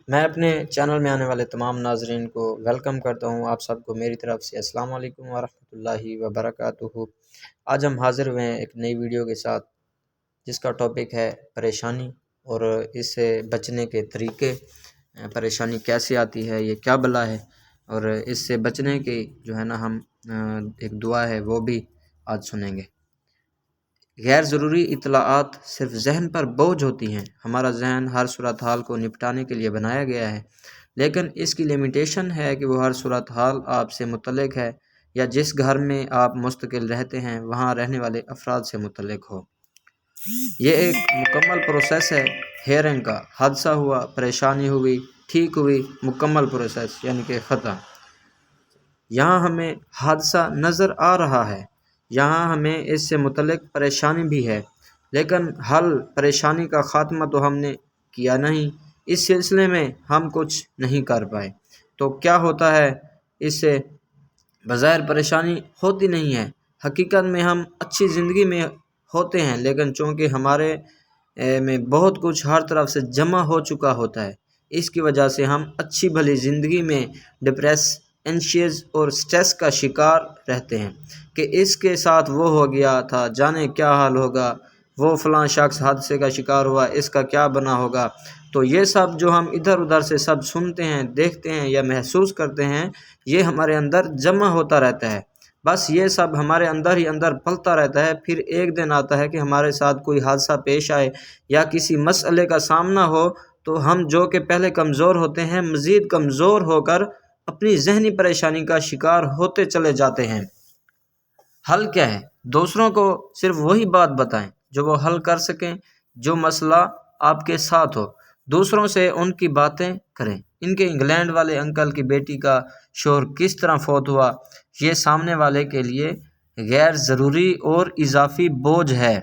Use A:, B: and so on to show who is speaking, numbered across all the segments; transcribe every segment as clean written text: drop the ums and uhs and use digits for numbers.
A: میں اپنے چینل میں آنے والے تمام ناظرین کو ویلکم کرتا ہوں۔ آپ سب کو میری طرف سے السلام علیکم ورحمۃ اللہ وبرکاتہ۔ آج ہم حاضر ہوئے ہیں ایک نئی ویڈیو کے ساتھ، جس کا ٹاپک ہے پریشانی اور اس سے بچنے کے طریقے۔ پریشانی کیسے آتی ہے، یہ کیا بلا ہے، اور اس سے بچنے کی ہم ایک دعا ہے وہ بھی آج سنیں گے۔ غیر ضروری اطلاعات صرف ذہن پر بوجھ ہوتی ہیں۔ ہمارا ذہن ہر صورتحال کو نپٹانے کے لیے بنایا گیا ہے، لیکن اس کی لمیٹیشن ہے کہ وہ ہر صورتحال آپ سے متعلق ہے یا جس گھر میں آپ مستقل رہتے ہیں وہاں رہنے والے افراد سے متعلق ہو۔ یہ ایک مکمل پروسیس ہے ہیئرنگ کا۔ حادثہ ہوا، پریشانی ہوئی، ٹھیک ہوئی، مکمل پروسیس یعنی کہ ختم۔ یہاں ہمیں حادثہ نظر آ رہا ہے، یہاں ہمیں اس سے متعلق پریشانی بھی ہے، لیکن حل پریشانی کا خاتمہ تو ہم نے کیا نہیں۔ اس سلسلے میں ہم کچھ نہیں کر پائے۔ تو کیا ہوتا ہے، اس سے بظاہر پریشانی ہوتی نہیں ہے، حقیقت میں ہم اچھی زندگی میں ہوتے ہیں، لیکن چونکہ ہمارے میں بہت کچھ ہر طرف سے جمع ہو چکا ہوتا ہے، اس کی وجہ سے ہم اچھی بھلی زندگی میں ڈپریس، انشیز اور سٹریس کا شکار رہتے ہیں کہ اس کے ساتھ وہ ہو گیا تھا، جانے کیا حال ہوگا، وہ فلاں شخص حادثے کا شکار ہوا، اس کا کیا بنا ہوگا۔ تو یہ سب جو ہم ادھر ادھر سے سب سنتے ہیں، دیکھتے ہیں یا محسوس کرتے ہیں، یہ ہمارے اندر جمع ہوتا رہتا ہے۔ بس یہ سب ہمارے اندر ہی اندر پلتا رہتا ہے۔ پھر ایک دن آتا ہے کہ ہمارے ساتھ کوئی حادثہ پیش آئے یا کسی مسئلے کا سامنا ہو، تو ہم جو کہ پہلے کمزور ہوتے ہیں، مزید کمزور ہو کر اپنی ذہنی پریشانی کا شکار ہوتے چلے جاتے ہیں۔ حل کیا ہے؟ دوسروں کو صرف وہی بات بتائیں جو وہ حل کر سکیں، جو مسئلہ آپ کے ساتھ ہو۔ دوسروں سے ان کی باتیں کریں۔ ان کے انگلینڈ والے انکل کی بیٹی کا شوہر کس طرح فوت ہوا، یہ سامنے والے کے لیے غیر ضروری اور اضافی بوجھ ہے۔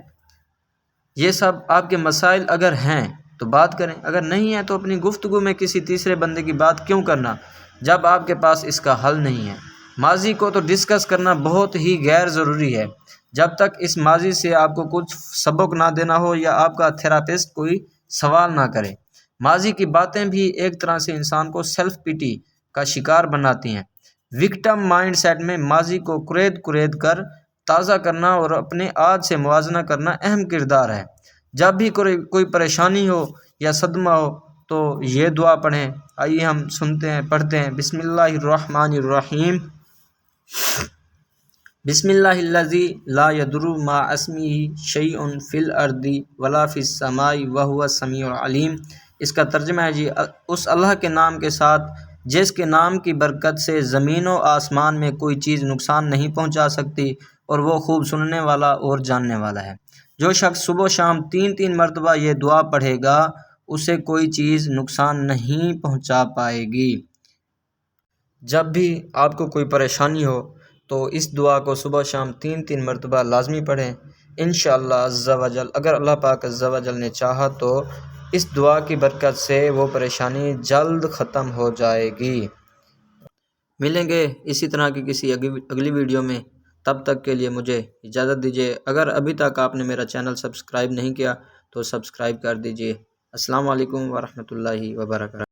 A: یہ سب آپ کے مسائل اگر ہیں تو بات کریں، اگر نہیں ہے تو اپنی گفتگو میں کسی تیسرے بندے کی بات کیوں کرنا جب آپ کے پاس اس کا حل نہیں ہے۔ ماضی کو تو ڈسکس کرنا بہت ہی غیر ضروری ہے، جب تک اس ماضی سے آپ کو کچھ سبق نہ دینا ہو یا آپ کا تھراپسٹ کوئی سوال نہ کرے۔ ماضی کی باتیں بھی ایک طرح سے انسان کو سیلف پیٹی کا شکار بناتی ہیں۔ وکٹم مائنڈ سیٹ میں ماضی کو کرید کر تازہ کرنا اور اپنے آج سے موازنہ کرنا اہم کردار ہے۔ جب بھی کوئی پریشانی ہو یا صدمہ ہو تو یہ دعا پڑھیں۔ آئیے ہم سنتے ہیں، پڑھتے ہیں۔ بسم اللہ الرحمن الرحیم۔ بسم اللہ الذی لا یضر مع اسمہ شیء فی الارض ولا فی السماء وہو السمیع العلیم۔ اس کا ترجمہ ہے جی، اس اللہ کے نام کے ساتھ جس کے نام کی برکت سے زمین و آسمان میں کوئی چیز نقصان نہیں پہنچا سکتی، اور وہ خوب سننے والا اور جاننے والا ہے۔ جو شخص صبح و شام 3 مرتبہ یہ دعا پڑھے گا، اسے کوئی چیز نقصان نہیں پہنچا پائے گی۔ جب بھی آپ کو کوئی پریشانی ہو تو اس دعا کو صبح شام 3 مرتبہ لازمی پڑھیں۔ انشاءاللہ عز و جل، اگر اللہ پاک عز و جل نے چاہا تو اس دعا کی برکت سے وہ پریشانی جلد ختم ہو جائے گی۔ ملیں گے اسی طرح کی کسی اگلی ویڈیو میں، تب تک کے لیے مجھے اجازت دیجیے۔ اگر ابھی تک آپ نے میرا چینل سبسکرائب نہیں کیا تو سبسکرائب کر دیجیے۔ السلام علیکم ورحمۃ اللہ وبرکاتہ۔